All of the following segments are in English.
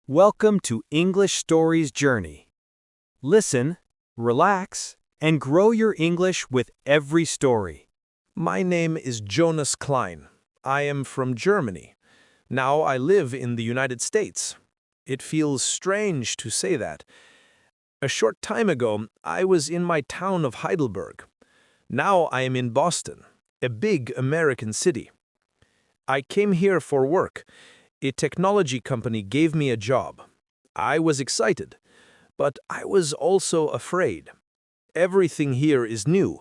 Welcome to English Stories Journey. Listen, relax, and grow your English with every story. My name is Jonas Klein. I am from Germany. Now I live in the United States. It feels strange to say that. A short time ago, I was in my town of Heidelberg. Now I am in Boston, a big American city. I came here for work. A technology company gave me a job. I was excited, but I was also afraid. Everything here is new.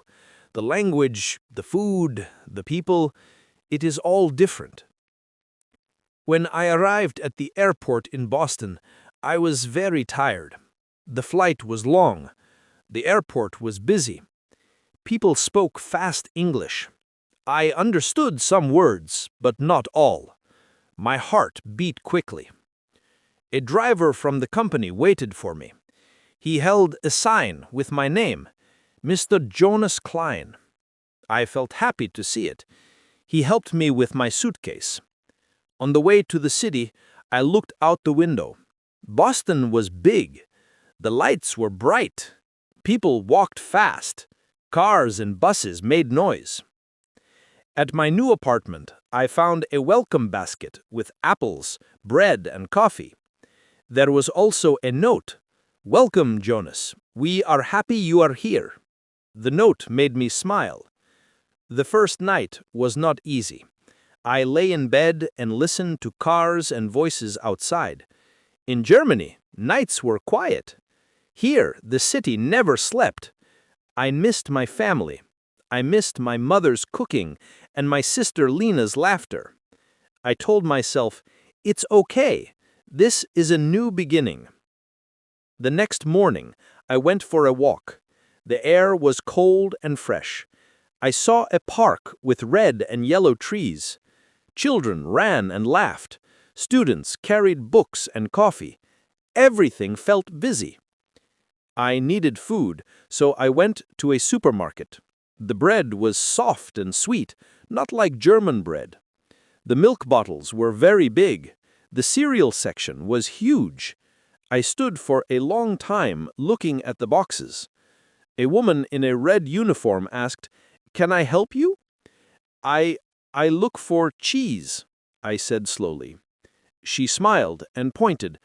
The language, the food, the people, it is all different. When I arrived at the airport in Boston, I was very tired. The flight was long. The airport was busy. People spoke fast English. I understood some words, but not all. My heart beat quickly. A driver from the company waited for me. He held a sign with my name, Mr. Jonas Klein. I felt happy to see it. He helped me with my suitcase. On the way to the city, I looked out the window. Boston was big. The lights were bright. People walked fast. Cars and buses made noise. At my new apartment, I found a welcome basket with apples, bread, and coffee. There was also a note. "Welcome, Jonas. We are happy you are here." The note made me smile. The first night was not easy. I lay in bed and listened to cars and voices outside. In Germany, nights were quiet. Here, the city never slept. I missed my family. I missed my mother's cooking and my sister Lena's laughter. I told myself, it's okay. This is a new beginning. The next morning, I went for a walk. The air was cold and fresh. I saw a park with red and yellow trees. Children ran and laughed. Students carried books and coffee. Everything felt busy. I needed food, so I went to a supermarket. The bread was soft and sweet, not like German bread. The milk bottles were very big. The cereal section was huge. I stood for a long time looking at the boxes. A woman in a red uniform asked, "Can I help you?" I look for cheese," I said slowly. She smiled and pointed,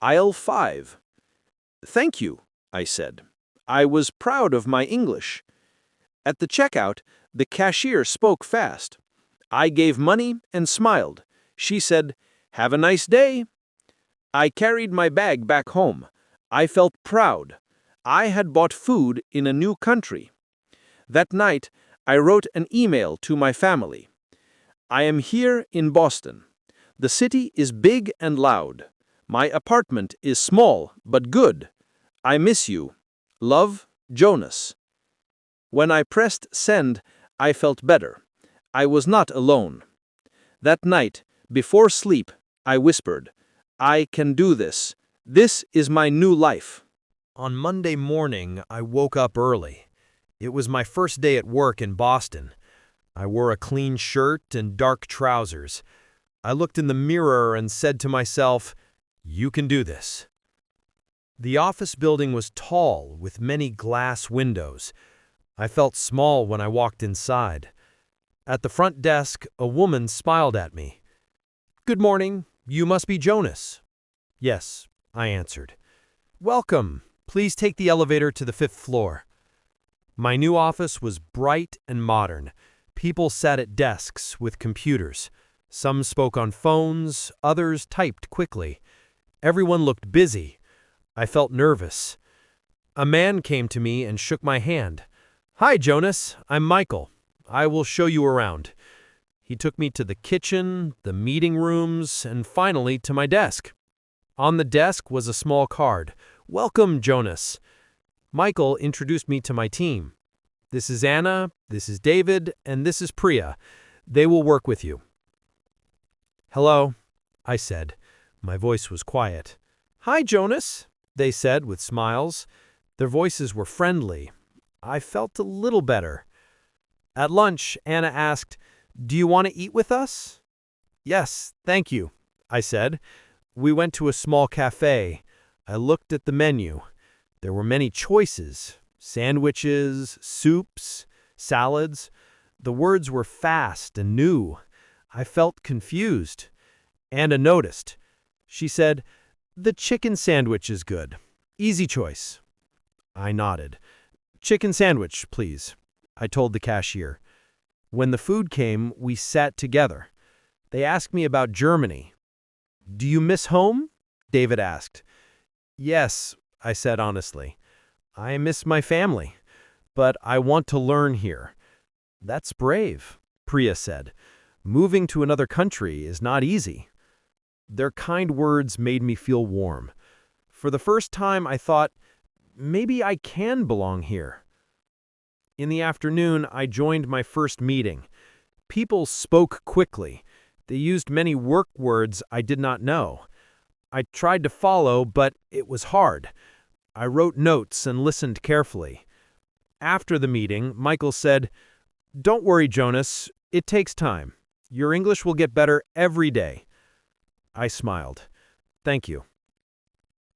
"Aisle 5. "Thank you," I said. I was proud of my English. At the checkout, the cashier spoke fast. I gave money and smiled. She said, "Have a nice day." I carried my bag back home. I felt proud. I had bought food in a new country. That night, I wrote an email to my family. I am here in Boston. The city is big and loud. My apartment is small but good. I miss you. Love, Jonas. When I pressed send, I felt better. I was not alone. That night, before sleep, I whispered, "I can do this. This is my new life." On Monday morning, I woke up early. It was my first day at work in Boston. I wore a clean shirt and dark trousers. I looked in the mirror and said to myself, "You can do this." The office building was tall, with many glass windows. I felt small when I walked inside. At the front desk, a woman smiled at me. "Good morning. You must be Jonas." "Yes," I answered. "Welcome. Please take the elevator to the 5th floor." My new office was bright and modern. People sat at desks with computers. Some spoke on phones, others typed quickly. Everyone looked busy. I felt nervous. A man came to me and shook my hand. "Hi, Jonas. I'm Michael. I will show you around." He took me to the kitchen, the meeting rooms, and finally to my desk. On the desk was a small card. "Welcome, Jonas." Michael introduced me to my team. "This is Anna, this is David, and this is Priya. They will work with you." "Hello," I said. My voice was quiet. "Hi, Jonas," they said with smiles. Their voices were friendly. I felt a little better. At lunch, Anna asked, "Do you want to eat with us?" "Yes, thank you," I said. We went to a small cafe. I looked at the menu. There were many choices: sandwiches, soups, salads. The words were fast and new. I felt confused. Anna noticed. She said, "The chicken sandwich is good. Easy choice." I nodded. "Chicken sandwich, please," I told the cashier. When the food came, we sat together. They asked me about Germany. "Do you miss home?" David asked. "Yes," I said honestly. "I miss my family, but I want to learn here." "That's brave," Priya said. "Moving to another country is not easy." Their kind words made me feel warm. For the first time, I thought, maybe I can belong here. In the afternoon, I joined my first meeting. People spoke quickly. They used many work words I did not know. I tried to follow, but it was hard. I wrote notes and listened carefully. After the meeting, Michael said, "Don't worry, Jonas. It takes time. Your English will get better every day." I smiled. "Thank you."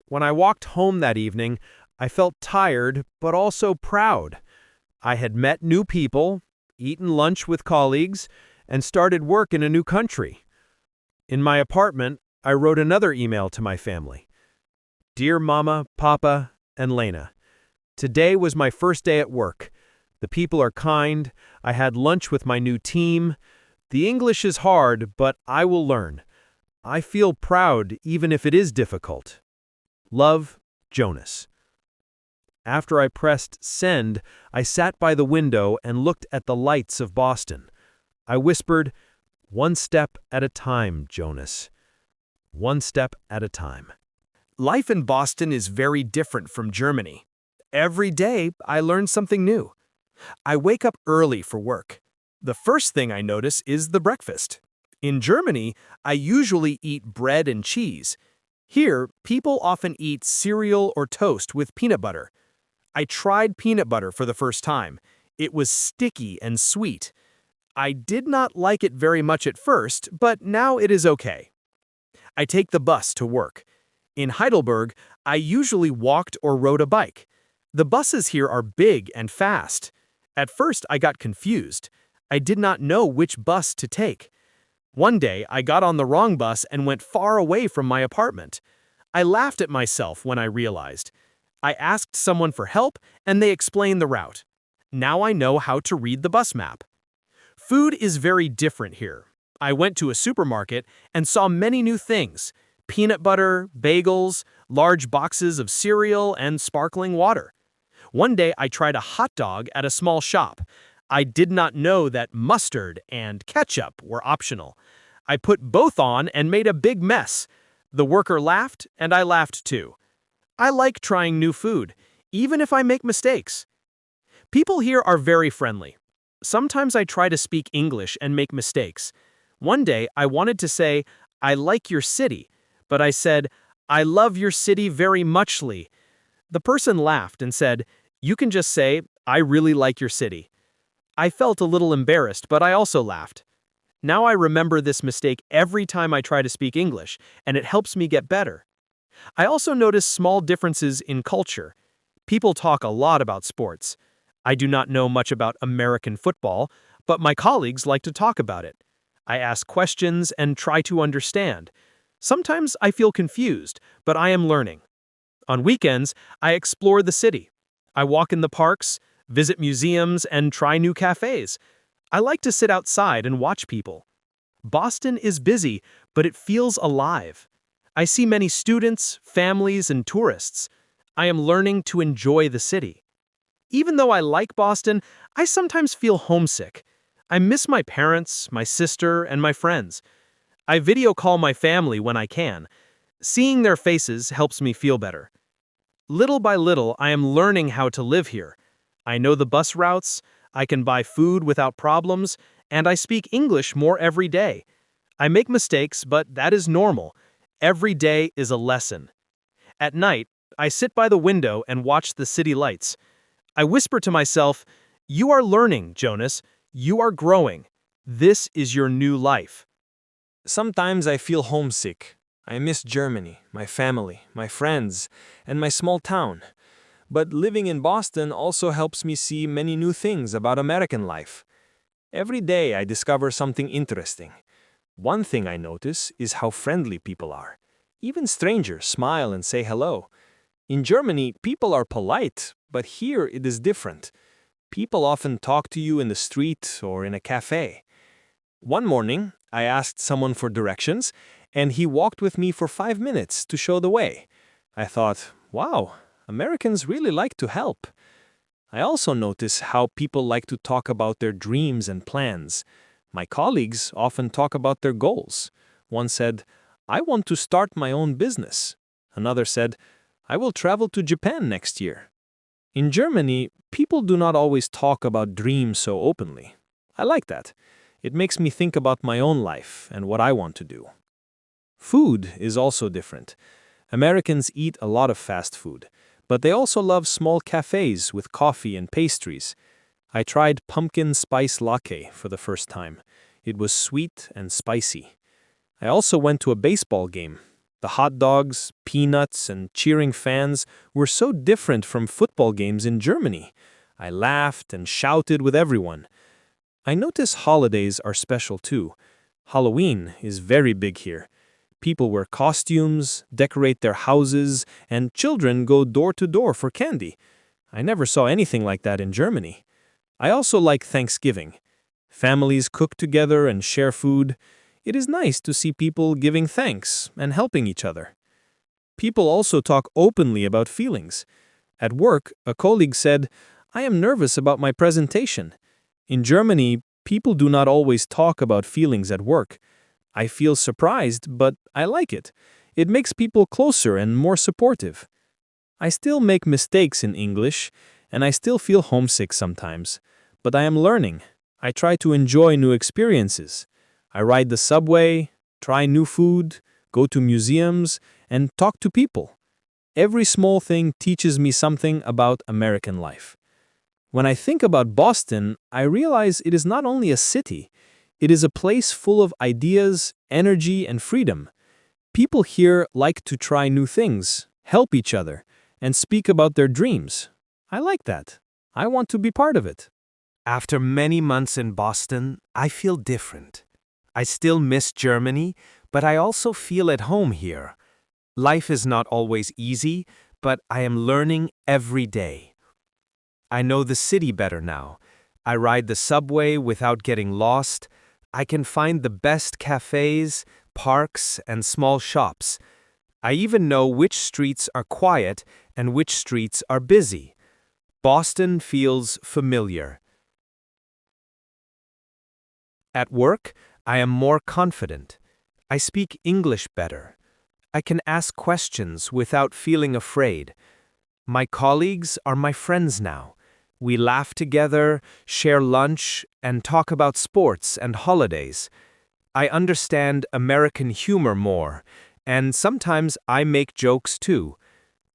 When I walked home that evening, I felt tired, but also proud. I had met new people, eaten lunch with colleagues, and started work in a new country. In my apartment, I wrote another email to my family. "Dear Mama, Papa, and Lena, today was my first day at work. The people are kind. I had lunch with my new team. The English is hard, but I will learn. I feel proud even if it is difficult. Love, Jonas." After I pressed send, I sat by the window and looked at the lights of Boston. I whispered, "One step at a time, Jonas. One step at a time." Life in Boston is very different from Germany. Every day, I learn something new. I wake up early for work. The first thing I notice is the breakfast. In Germany, I usually eat bread and cheese. Here, people often eat cereal or toast with peanut butter. I tried peanut butter for the first time. It was sticky and sweet. I did not like it very much at first, but now it is okay. I take the bus to work. In Heidelberg, I usually walked or rode a bike. The buses here are big and fast. At first, I got confused. I did not know which bus to take. One day, I got on the wrong bus and went far away from my apartment. I laughed at myself when I realized. I asked someone for help, and they explained the route. Now I know how to read the bus map. Food is very different here. I went to a supermarket and saw many new things: peanut butter, bagels, large boxes of cereal, and sparkling water. One day I tried a hot dog at a small shop. I did not know that mustard and ketchup were optional. I put both on and made a big mess. The worker laughed, and I laughed too. I like trying new food, even if I make mistakes. People here are very friendly. Sometimes I try to speak English and make mistakes. One day I wanted to say, "I like your city," but I said, "I love your city very muchly." The person laughed and said, "You can just say, 'I really like your city.'" I felt a little embarrassed, but I also laughed. Now I remember this mistake every time I try to speak English, and it helps me get better. I also notice small differences in culture. People talk a lot about sports. I do not know much about American football, but my colleagues like to talk about it. I ask questions and try to understand. Sometimes I feel confused, but I am learning. On weekends, I explore the city. I walk in the parks, visit museums, and try new cafes. I like to sit outside and watch people. Boston is busy, but it feels alive. I see many students, families, and tourists. I am learning to enjoy the city. Even though I like Boston, I sometimes feel homesick. I miss my parents, my sister, and my friends. I video call my family when I can. Seeing their faces helps me feel better. Little by little, I am learning how to live here. I know the bus routes, I can buy food without problems, and I speak English more every day. I make mistakes, but that is normal. Every day is a lesson. At night, I sit by the window and watch the city lights. I whisper to myself, "You are learning, Jonas. You are growing. This is your new life." Sometimes I feel homesick. I miss Germany, my family, my friends, and my small town. But living in Boston also helps me see many new things about American life. Every day I discover something interesting. One thing I notice is how friendly people are. Even strangers smile and say hello. In Germany, people are polite, but here it is different. People often talk to you in the street or in a cafe. One morning, I asked someone for directions, and he walked with me for 5 minutes to show the way. I thought, wow, Americans really like to help. I also notice how people like to talk about their dreams and plans. My colleagues often talk about their goals. One said, I want to start my own business. Another said, I will travel to Japan next year. In Germany, people do not always talk about dreams so openly. I like that. It makes me think about my own life and what I want to do. Food is also different. Americans eat a lot of fast food, but they also love small cafes with coffee and pastries. I tried pumpkin spice latte for the first time. It was sweet and spicy. I also went to a baseball game. The hot dogs, peanuts, and cheering fans were so different from football games in Germany. I laughed and shouted with everyone. I notice holidays are special too. Halloween is very big here. People wear costumes, decorate their houses, and children go door to door for candy. I never saw anything like that in Germany. I also like Thanksgiving. Families cook together and share food. It is nice to see people giving thanks and helping each other. People also talk openly about feelings. At work, a colleague said, I am nervous about my presentation. In Germany, people do not always talk about feelings at work. I feel surprised, but I like it. It makes people closer and more supportive. I still make mistakes in English, and I still feel homesick sometimes. But I am learning. I try to enjoy new experiences. I ride the subway, try new food, go to museums, and talk to people. Every small thing teaches me something about American life. When I think about Boston, I realize it is not only a city. It is a place full of ideas, energy, and freedom. People here like to try new things, help each other, and speak about their dreams. I like that. I want to be part of it. After many months in Boston, I feel different. I still miss Germany, but I also feel at home here. Life is not always easy, but I am learning every day. I know the city better now. I ride the subway without getting lost. I can find the best cafes, parks, and small shops. I even know which streets are quiet and which streets are busy. Boston feels familiar. At work, I am more confident. I speak English better. I can ask questions without feeling afraid. My colleagues are my friends now. We laugh together, share lunch, and talk about sports and holidays. I understand American humor more, and sometimes I make jokes too.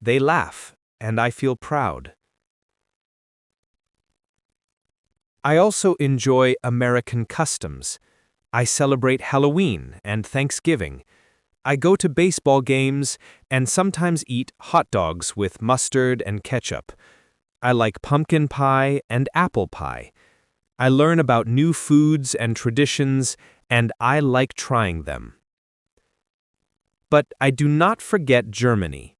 They laugh, and I feel proud. I also enjoy American customs. I celebrate Halloween and Thanksgiving. I go to baseball games and sometimes eat hot dogs with mustard and ketchup. I like pumpkin pie and apple pie. I learn about new foods and traditions, and I like trying them. But I do not forget Germany.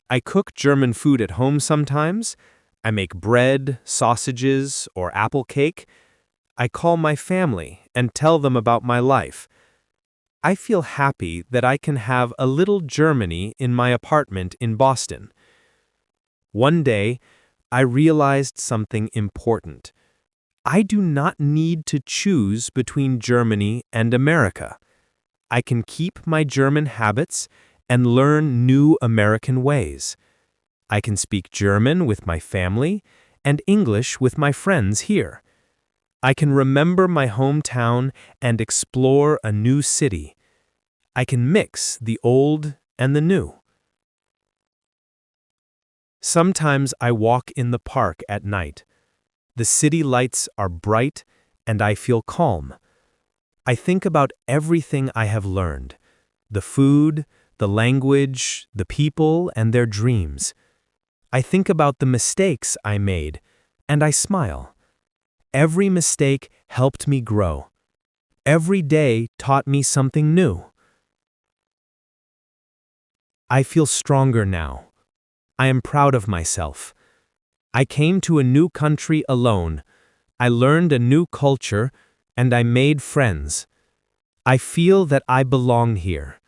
I cook German food at home sometimes. I make bread, sausages, or apple cake. I call my family and tell them about my life. I feel happy that I can have a little Germany in my apartment in Boston. One day, I realized something important. I do not need to choose between Germany and America. I can keep my German habits and learn new American ways. I can speak German with my family and English with my friends here. I can remember my hometown and explore a new city. I can mix the old and the new. Sometimes I walk in the park at night. The city lights are bright and I feel calm. I think about everything I have learned. The food, the language, the people, and their dreams. I think about the mistakes I made, and I smile. Every mistake helped me grow. Every day taught me something new. I feel stronger now. I am proud of myself. I came to a new country alone. I learned a new culture, and I made friends. I feel that I belong here.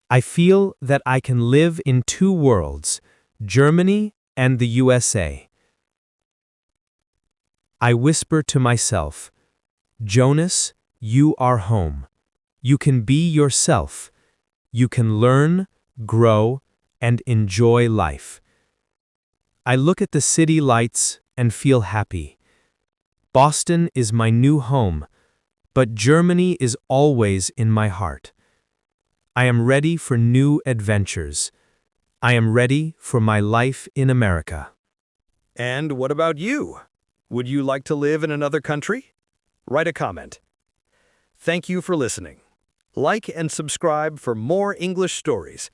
I feel that I can live in two worlds, Germany and the USA. I whisper to myself, Jonas, you are home. You can be yourself. You can learn, grow, and enjoy life. I look at the city lights and feel happy. Boston is my new home, but Germany is always in my heart. I am ready for new adventures. I am ready for my life in America. And what about you? Would you like to live in another country? Write a comment. Thank you for listening. Like and subscribe for more English stories.